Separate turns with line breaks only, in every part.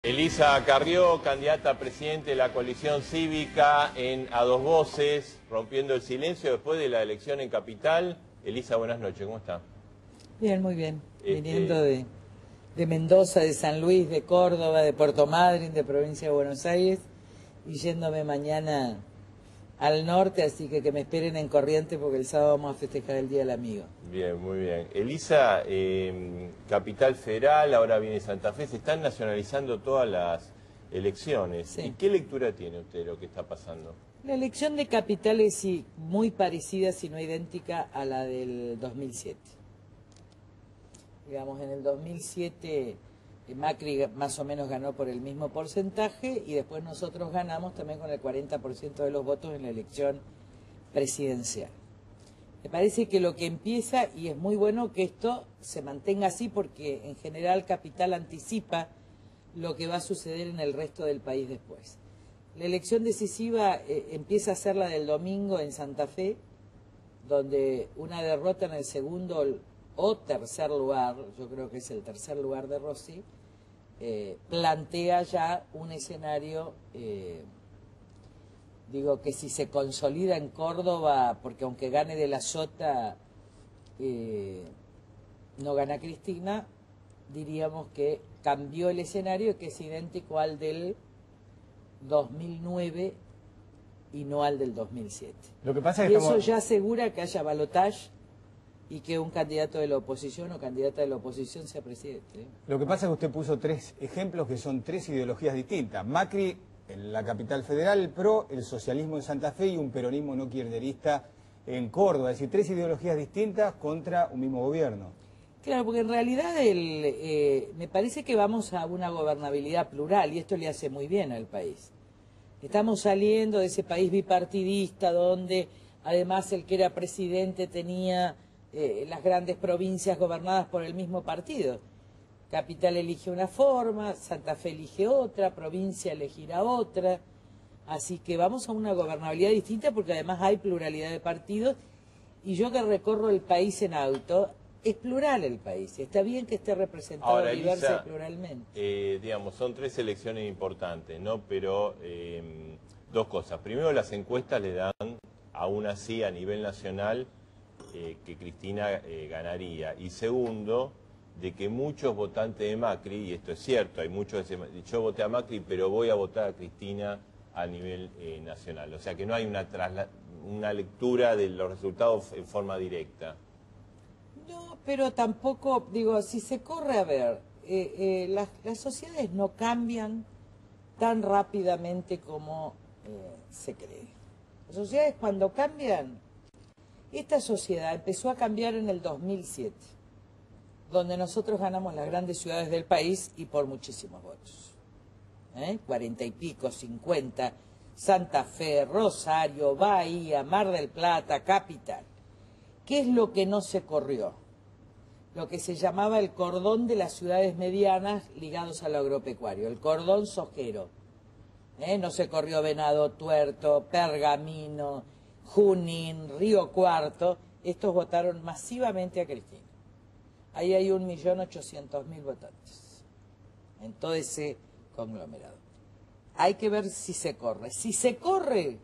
Elisa Carrió, candidata a presidente de la coalición cívica a dos voces, rompiendo el silencio después de la elección en Capital. Elisa, buenas noches, ¿cómo está?
Bien, muy bien. Viniendo de Mendoza, de San Luis, de Córdoba, de Puerto Madryn, de provincia de Buenos Aires, y yéndome mañana al norte, así que me esperen en Corrientes porque el sábado vamos a festejar el Día del Amigo.
Bien, muy bien. Elisa, Capital Federal, ahora viene Santa Fe, se están nacionalizando todas las elecciones.
Sí.
¿Y qué lectura tiene usted de lo que está pasando?
La elección de Capital es sí, muy parecida, si no idéntica, a la del 2007. Digamos, en el 2007 Macri más o menos ganó por el mismo porcentaje y después nosotros ganamos también con el 40% de los votos en la elección presidencial. Me parece que lo que empieza, y es muy bueno que esto se mantenga así porque en general Capital anticipa lo que va a suceder en el resto del país después. La elección decisiva empieza a ser la del domingo en Santa Fe, donde una derrota en el segundo o tercer lugar, yo creo que es el tercer lugar de Rossi, plantea ya un escenario, digo que si se consolida en Córdoba, porque aunque gane de la Sota, no gana Cristina, diríamos que cambió el escenario, que es idéntico al del 2009 y no al del 2007.
Lo que pasa es
y
que
eso ya asegura que haya balotaje y que un candidato de la oposición o candidata de la oposición sea presidente.
Lo que pasa es que usted puso tres ejemplos que son tres ideologías distintas. Macri en la capital federal, el PRO, el socialismo en Santa Fe y un peronismo no kirchnerista en Córdoba. Es decir, tres ideologías distintas contra un mismo gobierno.
Claro, porque en realidad me parece que vamos a una gobernabilidad plural y esto le hace muy bien al país. Estamos saliendo de ese país bipartidista donde además el que era presidente tenía las grandes provincias gobernadas por el mismo partido. Capital elige una forma, Santa Fe elige otra, provincia elegirá otra. Así que vamos a una gobernabilidad distinta porque además hay pluralidad de partidos. Y yo que recorro el país en auto, es plural el país. Está bien que esté representado
Ahora,
diversa
Elisa,
y pluralmente.
digamos, son tres elecciones importantes, ¿no? Pero dos cosas. Primero, las encuestas le dan, aún así, a nivel nacional, que Cristina ganaría. Y segundo, de que muchos votantes de Macri, y esto es cierto, hay muchos que dicen, yo voté a Macri, pero voy a votar a Cristina a nivel nacional. O sea que no hay una lectura de los resultados en forma directa.
No, pero tampoco, digo, si se corre a ver, las sociedades no cambian tan rápidamente como se cree. Las sociedades cuando cambian, esta sociedad empezó a cambiar en el 2007, donde nosotros ganamos las grandes ciudades del país y por muchísimos votos. 40 y pico, 50, Santa Fe, Rosario, Bahía, Mar del Plata, Capital. ¿Qué es lo que no se corrió? Lo que se llamaba el cordón de las ciudades medianas ligados al agropecuario, el cordón sojero. No se corrió Venado Tuerto, Pergamino, Junín, Río Cuarto. Estos votaron masivamente a Cristina. Ahí hay 1.800.000 votantes en todo ese conglomerado. Hay que ver si se corre. Si se corre,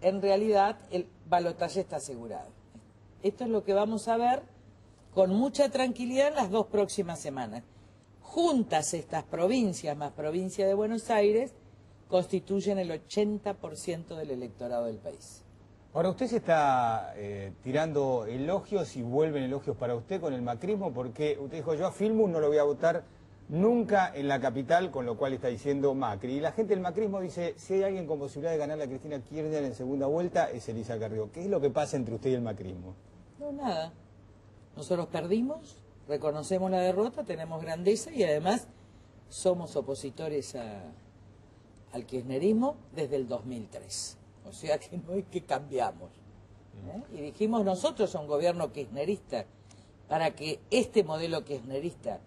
en realidad el balotaje está asegurado. Esto es lo que vamos a ver con mucha tranquilidad en las dos próximas semanas. Juntas estas provincias, más provincia de Buenos Aires, constituyen el 80% del electorado del país.
Ahora, usted se está tirando elogios y vuelven elogios para usted con el macrismo, porque usted dijo, yo a Filmus no lo voy a votar nunca en la capital, con lo cual está diciendo Macri. Y la gente del macrismo dice, si hay alguien con posibilidad de ganar a Cristina Kirchner en segunda vuelta, es Elisa Carrió. ¿Qué es lo que pasa entre usted y el macrismo?
No, nada. Nosotros perdimos, reconocemos la derrota, tenemos grandeza y además somos opositores al kirchnerismo desde el 2003. O sea que no es que cambiamos. Y dijimos nosotros a un gobierno kirchnerista, para que este modelo kirchnerista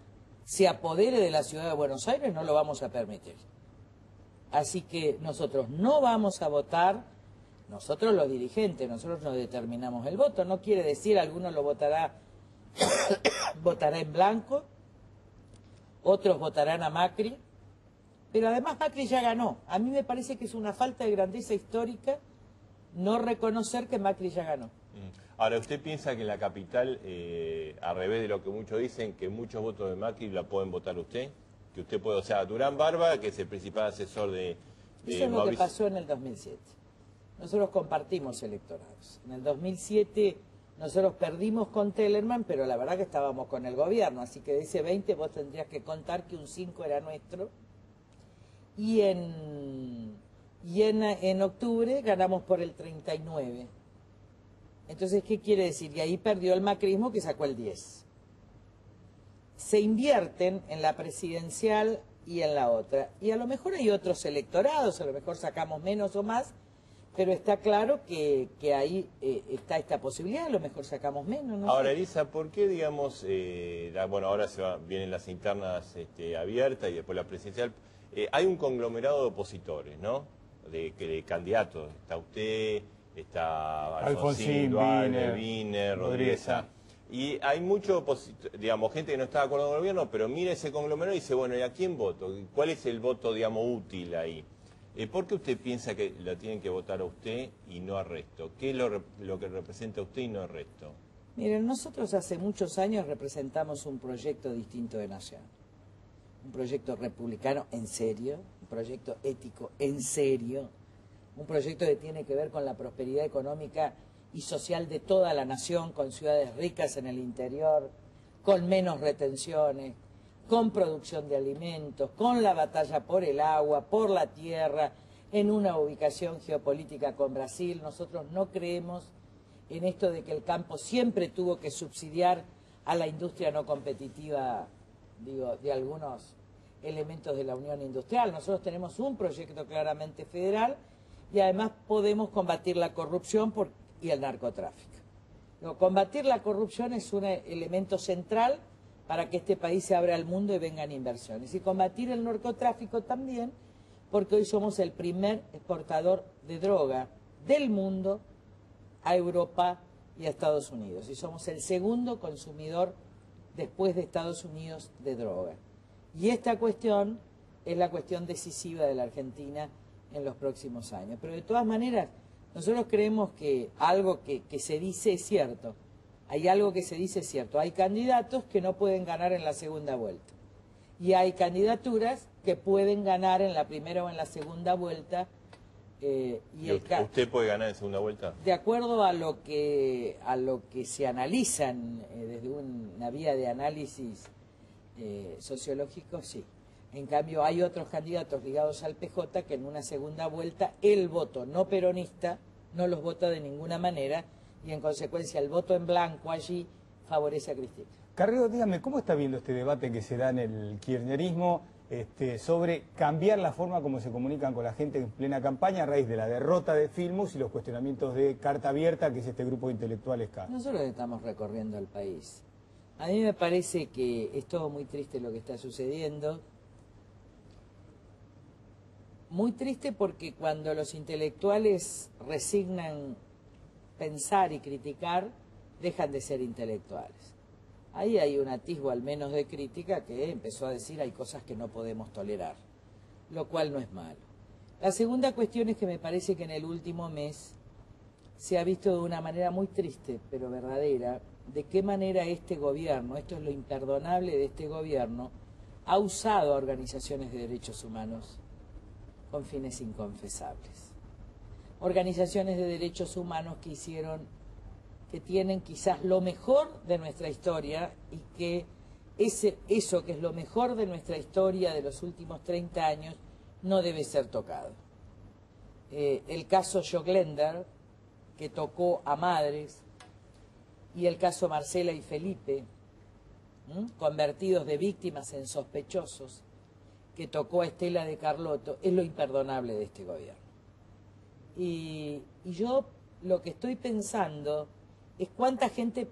se apodere de la ciudad de Buenos Aires, no lo vamos a permitir. Así que nosotros no vamos a votar, nosotros los dirigentes, nosotros no determinamos el voto. No quiere decir, algunos lo votará en blanco, otros votarán a Macri, pero además Macri ya ganó. A mí me parece que es una falta de grandeza histórica no reconocer que Macri ya ganó.
Ahora, ¿usted piensa que en la capital, al revés de lo que muchos dicen, que muchos votos de Macri la pueden votar usted? Que usted puede, o sea, Durán Barba, que es el principal asesor de
Eso es lo que pasó en el 2007. Nosotros compartimos electorados. En el 2007 nosotros perdimos con Tellerman, pero la verdad que estábamos con el gobierno, así que de ese 20 vos tendrías que contar que un 5 era nuestro. Y en octubre ganamos por el 39. Entonces, ¿qué quiere decir? Y ahí perdió el macrismo, que sacó el 10. Se invierten en la presidencial y en la otra. Y a lo mejor hay otros electorados, a lo mejor sacamos menos o más, pero está claro que ahí está esta posibilidad, a lo mejor sacamos menos. No
ahora,
sé.
Elisa, ¿por qué, digamos, bueno, ahora vienen las internas abiertas y después la presidencial? Hay un conglomerado de opositores, ¿no? De candidatos. Está usted, está
Alfonsín,
Wiener, Rodríguez. Y hay mucho, digamos, gente que no está de acuerdo con el gobierno, pero mira ese conglomerado y dice, bueno, ¿y a quién voto? ¿Cuál es el voto, digamos, útil ahí? ¿Por qué usted piensa que la tienen que votar a usted y no al resto? ¿Qué es lo que representa a usted y no al resto?
Miren, nosotros hace muchos años representamos un proyecto distinto de nación. Un proyecto republicano en serio, un proyecto ético en serio, un proyecto que tiene que ver con la prosperidad económica y social de toda la nación, con ciudades ricas en el interior, con menos retenciones, con producción de alimentos, con la batalla por el agua, por la tierra, en una ubicación geopolítica con Brasil. Nosotros no creemos en esto de que el campo siempre tuvo que subsidiar a la industria no competitiva, digo, de algunos elementos de la Unión Industrial. Nosotros tenemos un proyecto claramente federal y además podemos combatir la corrupción y el narcotráfico. Combatir la corrupción es un elemento central para que este país se abra al mundo y vengan inversiones. Y combatir el narcotráfico también, porque hoy somos el primer exportador de droga del mundo a Europa y a Estados Unidos. Y somos el segundo consumidor después de Estados Unidos de droga. Y esta cuestión es la cuestión decisiva de la Argentina en los próximos años. Pero de todas maneras, nosotros creemos que algo que se dice es cierto. Hay algo que se dice es cierto. Hay candidatos que no pueden ganar en la segunda vuelta. Y hay candidaturas que pueden ganar en la primera o en la segunda vuelta.
¿Usted puede ganar en segunda vuelta?
De acuerdo a lo que se analizan desde una vía de análisis sociológico, sí. En cambio, hay otros candidatos ligados al PJ que en una segunda vuelta el voto no peronista no los vota de ninguna manera y en consecuencia el voto en blanco allí favorece a Cristina.
Carrero, dígame, ¿cómo está viendo este debate que se da en el kirchnerismo sobre cambiar la forma como se comunican con la gente en plena campaña a raíz de la derrota de Filmus y los cuestionamientos de Carta Abierta, que es este grupo de intelectuales K?
Nosotros estamos recorriendo el país. A mí me parece que es todo muy triste lo que está sucediendo. Muy triste porque cuando los intelectuales resignan pensar y criticar, dejan de ser intelectuales. Ahí hay un atisbo al menos de crítica que empezó a decir hay cosas que no podemos tolerar, lo cual no es malo. La segunda cuestión es que me parece que en el último mes se ha visto de una manera muy triste, pero verdadera, de qué manera este gobierno, esto es lo imperdonable de este gobierno, ha usado a organizaciones de derechos humanos con fines inconfesables. Organizaciones de derechos humanos que tienen quizás lo mejor de nuestra historia y que eso que es lo mejor de nuestra historia de los últimos 30 años no debe ser tocado. El caso Joclender, que tocó a madres, y el caso Marcela y Felipe, convertidos de víctimas en sospechosos, que tocó a Estela de Carlotto, es lo imperdonable de este gobierno. Y yo lo que estoy pensando es cuánta gente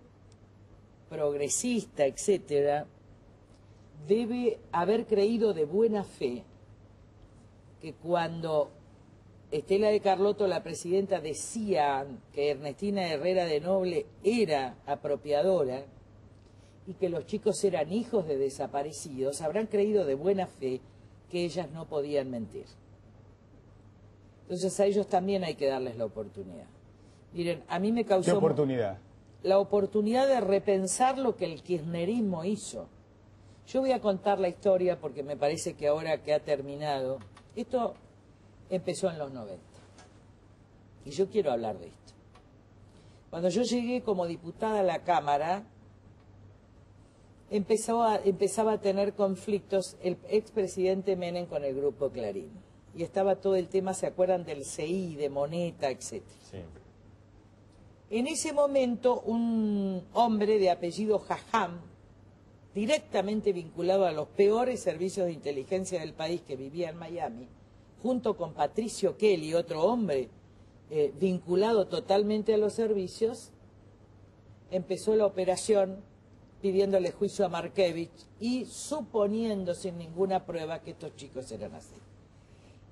progresista, etcétera, debe haber creído de buena fe que cuando Estela de Carlotto, la presidenta, decía que Ernestina Herrera de Noble era apropiadora y que los chicos eran hijos de desaparecidos, habrán creído de buena fe que ellas no podían mentir. Entonces a ellos también hay que darles la oportunidad. Miren, a mí me causó...
¿Qué oportunidad?
La oportunidad de repensar lo que el kirchnerismo hizo. Yo voy a contar la historia porque me parece que ahora que ha terminado, esto empezó en los 90. Y yo quiero hablar de esto. Cuando yo llegué como diputada a la Cámara, empezaba a tener conflictos el expresidente Menem con el Grupo Clarín. Y estaba todo el tema, ¿se acuerdan del CI, de Moneta, etcétera?
Sí.
En ese momento, un hombre de apellido Jajam, directamente vinculado a los peores servicios de inteligencia del país, que vivía en Miami, junto con Patricio Kelly, otro hombre vinculado totalmente a los servicios, empezó la operación pidiéndole juicio a Markevich y suponiendo sin ninguna prueba que estos chicos eran así.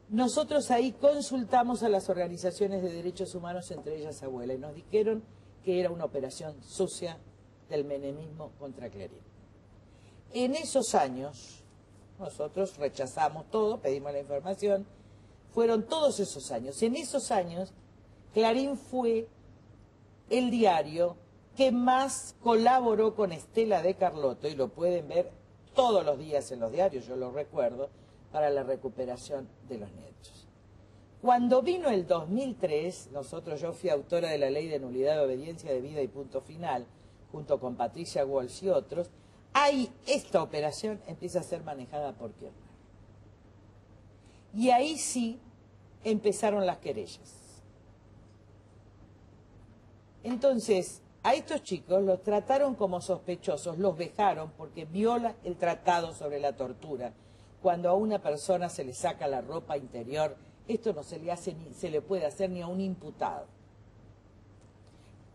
Nosotros ahí consultamos a las organizaciones de derechos humanos, entre ellas Abuela, y nos dijeron que era una operación sucia del menemismo contra Clarín. En esos años, nosotros rechazamos todo, pedimos la información, fueron todos esos años. En esos años, Clarín fue el diario que más colaboró con Estela de Carlotto, y lo pueden ver todos los días en los diarios, yo lo recuerdo, para la recuperación de los nietos. Cuando vino el 2003, yo fui autora de la Ley de Nulidad de Obediencia de Vida y Punto Final, junto con Patricia Walsh y otros, ahí esta operación empieza a ser manejada por Kirchner. Y ahí sí empezaron las querellas. Entonces, a estos chicos los trataron como sospechosos, los vejaron porque viola el tratado sobre la tortura. Cuando a una persona se le saca la ropa interior, esto no se le hace ni se le puede hacer ni a un imputado.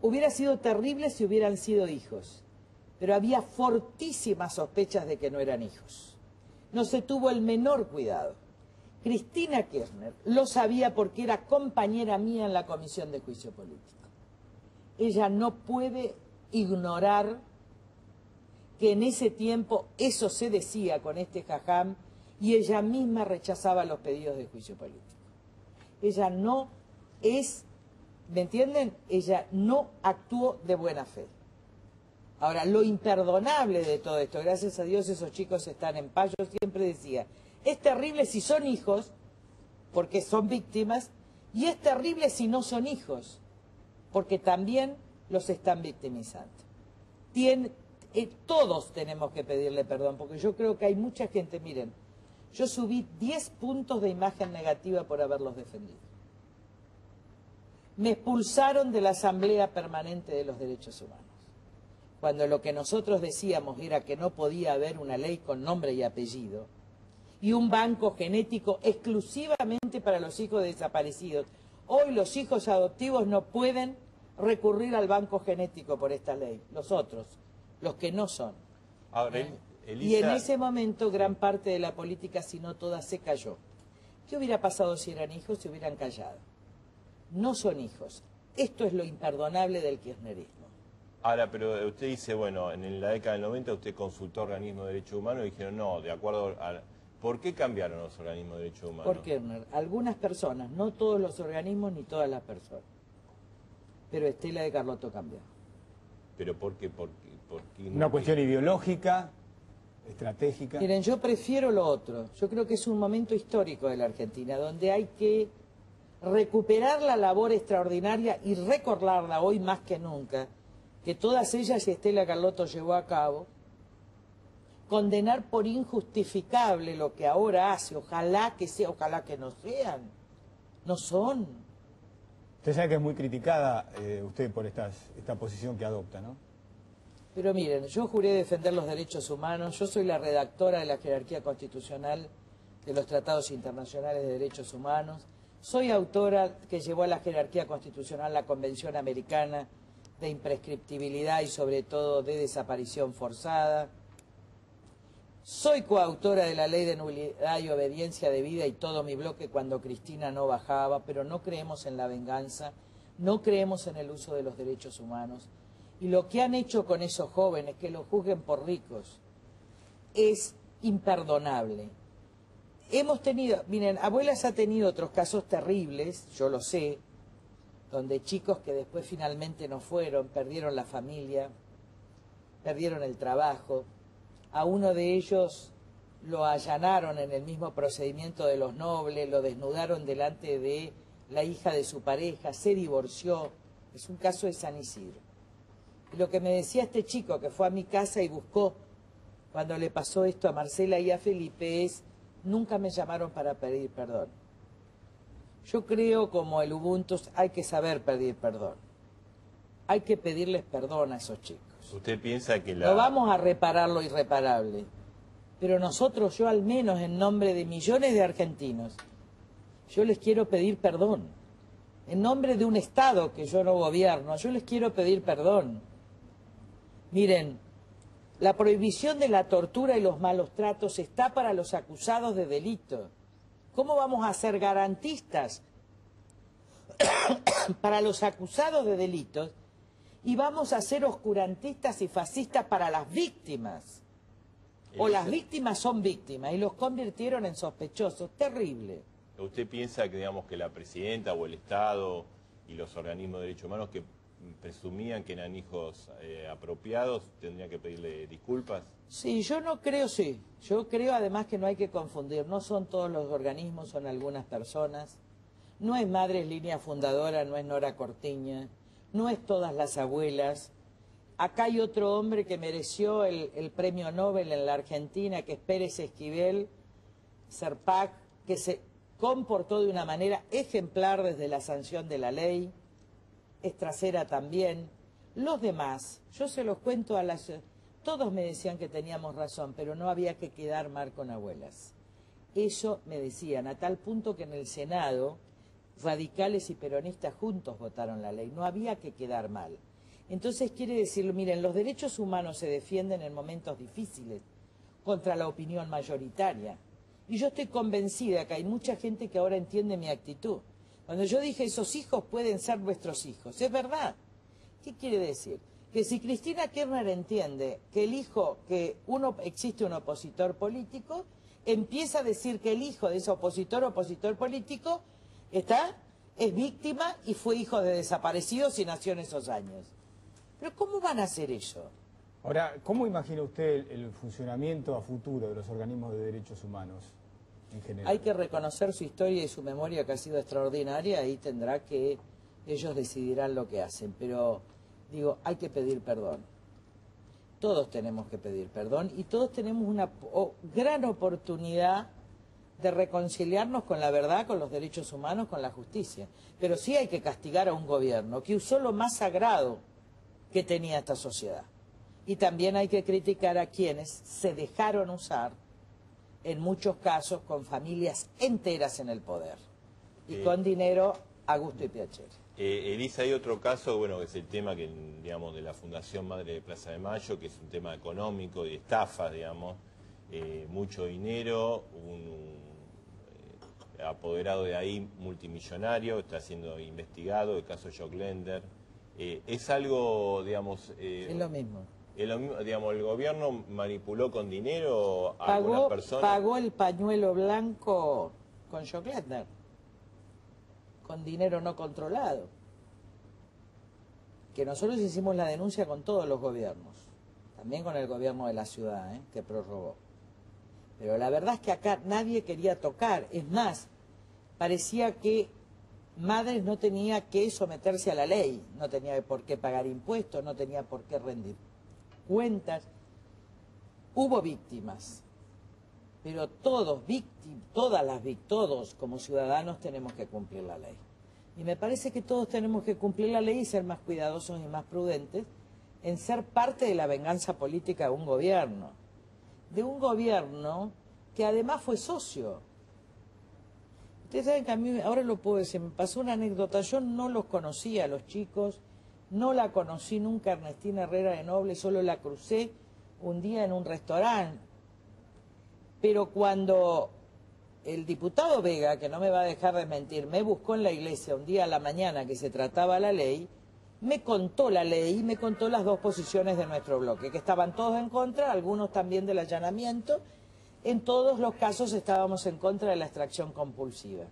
Hubiera sido terrible si hubieran sido hijos, pero había fortísimas sospechas de que no eran hijos. No se tuvo el menor cuidado. Cristina Kirchner lo sabía porque era compañera mía en la Comisión de Juicio Político. Ella no puede ignorar que en ese tiempo eso se decía con este Jajam, y ella misma rechazaba los pedidos de juicio político. Ella no es, ¿me entienden? Ella no actuó de buena fe. Ahora, lo imperdonable de todo esto, gracias a Dios esos chicos están en paz, yo siempre decía, es terrible si son hijos, porque son víctimas, y es terrible si no son hijos, porque también los están victimizando. Todos tenemos que pedirle perdón, porque yo creo que hay mucha gente, miren, yo subí 10 puntos de imagen negativa por haberlos defendido. Me expulsaron de la Asamblea Permanente de los Derechos Humanos, cuando lo que nosotros decíamos era que no podía haber una ley con nombre y apellido, y un banco genético exclusivamente para los hijos desaparecidos. Hoy los hijos adoptivos no pueden recurrir al banco genético por esta ley, los otros, los que no son.
Ahora, Elisa...
Y en ese momento gran parte de la política, si no toda, se cayó. ¿Qué hubiera pasado si eran hijos? Se hubieran callado. No son hijos. Esto es lo imperdonable del kirchnerismo.
Ahora, pero usted dice, bueno, en la década del 90 usted consultó organismos de derechos humanos y dijeron, no, de acuerdo a... ¿Por qué cambiaron los organismos de derechos humanos?
Por Kirchner. Algunas personas, no todos los organismos ni todas las personas. Pero Estela de Carlotto cambió.
¿Pero por qué?
Una cuestión ideológica, estratégica.
Miren, yo prefiero lo otro. Yo creo que es un momento histórico de la Argentina, donde hay que recuperar la labor extraordinaria y recordarla hoy más que nunca, que todas ellas y Estela Carlotto llevó a cabo, condenar por injustificable lo que ahora hace, ojalá que sea, ojalá que no sean, no son.
Usted sabe que es muy criticada usted por esta posición que adopta, ¿no?
Pero miren, yo juré defender los derechos humanos, yo soy la redactora de la jerarquía constitucional de los tratados internacionales de derechos humanos, soy autora que llevó a la jerarquía constitucional la Convención Americana de Imprescriptibilidad y sobre todo de Desaparición Forzada, soy coautora de la Ley de Nulidad y Obediencia de Vida y todo mi bloque cuando Cristina no bajaba, pero no creemos en la venganza, no creemos en el uso de los derechos humanos. Y lo que han hecho con esos jóvenes, que los juzguen por ricos, es imperdonable. hemos tenido, miren, Abuelas ha tenido otros casos terribles, yo lo sé, donde chicos que después finalmente no fueron, perdieron la familia, perdieron el trabajo. A uno de ellos lo allanaron en el mismo procedimiento de los Nobles, lo desnudaron delante de la hija de su pareja, se divorció. Es un caso de San Isidro. Y lo que me decía este chico que fue a mi casa y buscó cuando le pasó esto a Marcela y a Felipe es: nunca me llamaron para pedir perdón. Yo creo, como el Ubuntu, hay que saber pedir perdón. Hay que pedirles perdón a esos chicos.
¿Usted piensa que
No vamos a reparar lo irreparable, pero nosotros, yo al menos en nombre de millones de argentinos, yo les quiero pedir perdón. En nombre de un Estado que yo no gobierno, yo les quiero pedir perdón. Miren, la prohibición de la tortura y los malos tratos está para los acusados de delito. ¿Cómo vamos a ser garantistas para los acusados de delitos y vamos a ser oscurantistas y fascistas para las víctimas? O las víctimas son víctimas y los convirtieron en sospechosos. Terrible.
¿Usted piensa que, digamos, que la presidenta o el Estado y los organismos de derechos humanos que presumían que eran hijos apropiados tendrían que pedirle disculpas?
Sí, yo no creo, sí. Yo creo además que no hay que confundir. No son todos los organismos, son algunas personas. No es Madres Línea Fundadora, no es Nora Cortiña, no es todas las abuelas. Acá hay otro hombre que mereció el premio Nobel en la Argentina, que es Pérez Esquivel, Serpac, que se comportó de una manera ejemplar desde la sanción de la ley. Estracera también. Los demás, yo se los cuento a las... Todos me decían que teníamos razón, pero no había que quedar mal con abuelas. Eso me decían, a tal punto que en el Senado, radicales y peronistas juntos votaron la ley. No había que quedar mal. Entonces quiere decir, miren, los derechos humanos se defienden en momentos difíciles contra la opinión mayoritaria. Y yo estoy convencida que hay mucha gente que ahora entiende mi actitud. Cuando yo dije, esos hijos pueden ser vuestros hijos, es verdad. ¿Qué quiere decir? Que si Cristina Kirchner entiende que el hijo, que existe un opositor político, empieza a decir que el hijo de ese opositor político es víctima y fue hijo de desaparecidos y nació en esos años. Pero ¿cómo van a hacer eso?
Ahora, ¿cómo imagina usted el funcionamiento a futuro de los organismos de derechos humanos en general?
Hay que reconocer su historia y su memoria, que ha sido extraordinaria, y tendrá que ellos decidirán lo que hacen. Pero, digo, hay que pedir perdón. Todos tenemos que pedir perdón y todos tenemos una gran oportunidad de reconciliarnos con la verdad, con los derechos humanos, con la justicia. Pero sí hay que castigar a un gobierno que usó lo más sagrado que tenía esta sociedad. Y también hay que criticar a quienes se dejaron usar, en muchos casos, con familias enteras en el poder. Y con dinero a gusto y piacere.
Elisa, hay otro caso, bueno, que es el tema que, digamos, de la Fundación Madre de Plaza de Mayo, que es un tema económico, de estafas, digamos, mucho dinero, un apoderado de ahí multimillonario, está siendo investigado, el caso Jock Lender. Es algo, digamos...
es lo mismo.
Digamos, el gobierno manipuló con dinero a algunas personas.
Pagó el pañuelo blanco con Jock Lender, con dinero no controlado. Que nosotros hicimos la denuncia con todos los gobiernos, también con el gobierno de la ciudad, que prorrogó. Pero la verdad es que acá nadie quería tocar. Es más, parecía que Madres no tenía que someterse a la ley, no tenía por qué pagar impuestos, no tenía por qué rendir cuentas. Hubo víctimas, pero todos como ciudadanos tenemos que cumplir la ley. Y me parece que todos tenemos que cumplir la ley y ser más cuidadosos y más prudentes en ser parte de la venganza política de un gobierno que además fue socio. Ustedes saben que a mí, ahora lo puedo decir, me pasó una anécdota. Yo no los conocía a los chicos, no la conocí nunca, Ernestina Herrera de Noble, solo la crucé un día en un restaurante. Pero cuando el diputado Vega, que no me va a dejar de mentir, me buscó en la iglesia un día a la mañana que se trataba la ley, me contó la ley y me contó las dos posiciones de nuestro bloque, que estaban todos en contra, algunos también del allanamiento. en todos los casos estábamos en contra de la extracción compulsiva.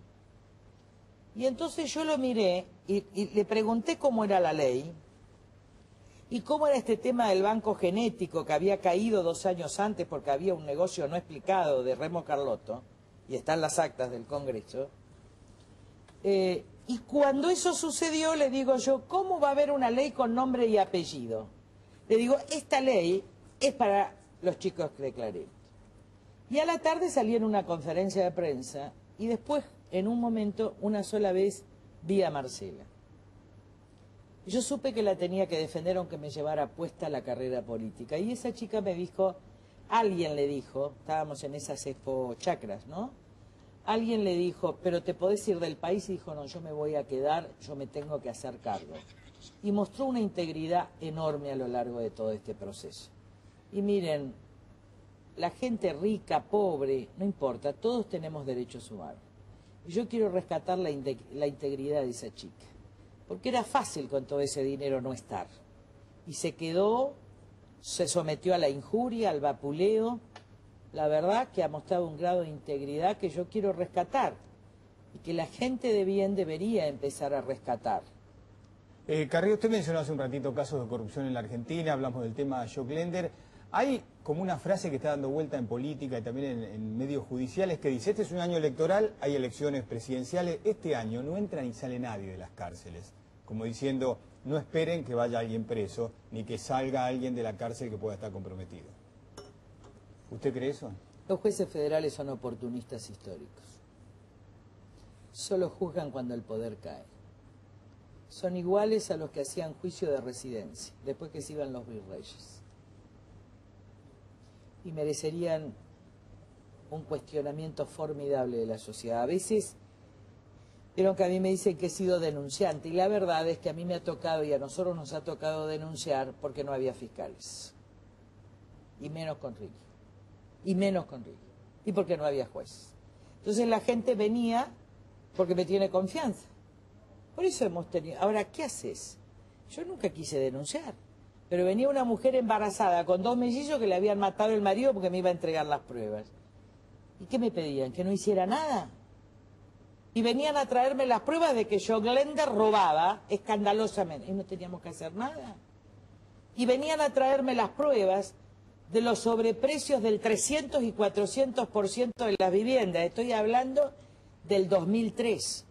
Y entonces yo lo miré y le pregunté cómo era la ley y cómo era este tema del banco genético que había caído 2 años antes porque había un negocio no explicado de Remo Carlotto, y están las actas del Congreso. Y cuando eso sucedió, le digo yo, ¿cómo va a haber una ley con nombre y apellido? Le digo, esta ley es para los chicos de Claret. Y a la tarde salí en una conferencia de prensa y después, en un momento, una sola vez, vi a Marcela. Yo supe que la tenía que defender aunque me llevara puesta la carrera política. Y esa chica me dijo, alguien le dijo, estábamos en esas expo chacras, ¿no? Alguien le dijo, pero te podés ir del país, y dijo, no, yo me voy a quedar, yo me tengo que hacer cargo. Y mostró una integridad enorme a lo largo de todo este proceso. Y miren, la gente rica, pobre, no importa, todos tenemos derechos humanos. Y yo quiero rescatar la integridad de esa chica, porque era fácil con todo ese dinero no estar. Y se quedó, se sometió a la injuria, al vapuleo. La verdad que ha mostrado un grado de integridad que yo quiero rescatar y que la gente de bien debería empezar a rescatar.
Carrillo, usted mencionó hace un ratito casos de corrupción en la Argentina, hablamos del tema Jock Lender. Hay como una frase que está dando vuelta en política y también en medios judiciales que dice, este es un año electoral, hay elecciones presidenciales, este año no entra ni sale nadie de las cárceles. Como diciendo, no esperen que vaya alguien preso, ni que salga alguien de la cárcel que pueda estar comprometido. ¿Usted cree eso?
Los jueces federales son oportunistas históricos. Solo juzgan cuando el poder cae. Son iguales a los que hacían juicio de residencia, después que se iban los virreyes. Y merecerían un cuestionamiento formidable de la sociedad. A veces, vieron que a mí me dicen que he sido denunciante, y la verdad es que a mí me ha tocado, y a nosotros nos ha tocado denunciar porque no había fiscales. Y menos con Ricky. Y menos con Ricky. Y porque no había jueces. Entonces la gente venía porque me tiene confianza. Por eso hemos tenido... Ahora, ¿qué haces? Yo nunca quise denunciar. Pero venía una mujer embarazada con 2 mellizos que le habían matado el marido porque me iba a entregar las pruebas. ¿Y qué me pedían? ¿Que no hiciera nada? Y venían a traerme las pruebas de que Jock Lender robaba escandalosamente. Y no teníamos que hacer nada. Y venían a traerme las pruebas de los sobreprecios del 300 y 400% de las viviendas. Estoy hablando del 2003,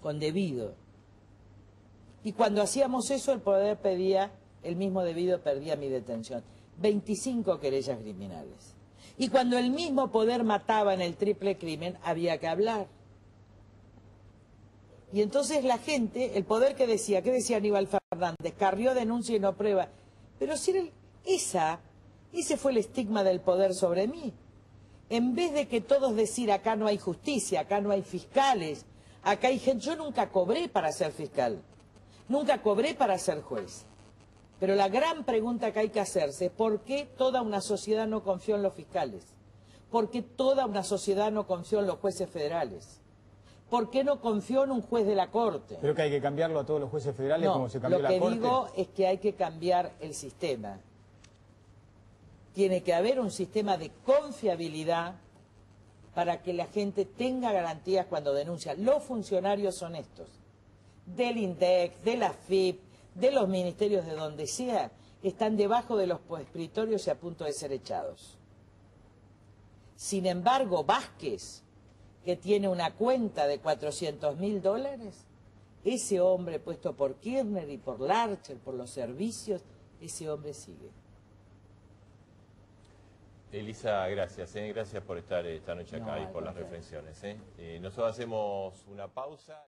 con debido. Y cuando hacíamos eso, el poder pedía, el mismo debido perdía mi detención. 25 querellas criminales. Y cuando el mismo poder mataba en el triple crimen, había que hablar. Y entonces la gente, el poder que decía, ¿qué decía Aníbal Fernández? Carrió, denuncia y no prueba. Pero si era ese fue el estigma del poder sobre mí. En vez de que todos decir, acá no hay justicia, acá no hay fiscales, acá hay gente... Yo nunca cobré para ser fiscal, nunca cobré para ser juez. Pero la gran pregunta que hay que hacerse es ¿por qué toda una sociedad no confió en los fiscales? ¿Por qué toda una sociedad no confió en los jueces federales? ¿Por qué no confió en un juez de la Corte?
Creo que hay que cambiarlo a todos los jueces federales como se cambió la Corte.
Lo que digo es que hay que cambiar el sistema. Tiene que haber un sistema de confiabilidad para que la gente tenga garantías cuando denuncia. Los funcionarios son estos, del INDEC, de la FIP, de los ministerios de donde sea, están debajo de los prescriptorios y a punto de ser echados. Sin embargo, Vázquez, que tiene una cuenta de $400.000, ese hombre puesto por Kirchner y por Larcher, por los servicios, ese hombre sigue.
Elisa, gracias. Gracias por estar esta noche acá y por las
gracias.
reflexiones. Nosotros hacemos una pausa.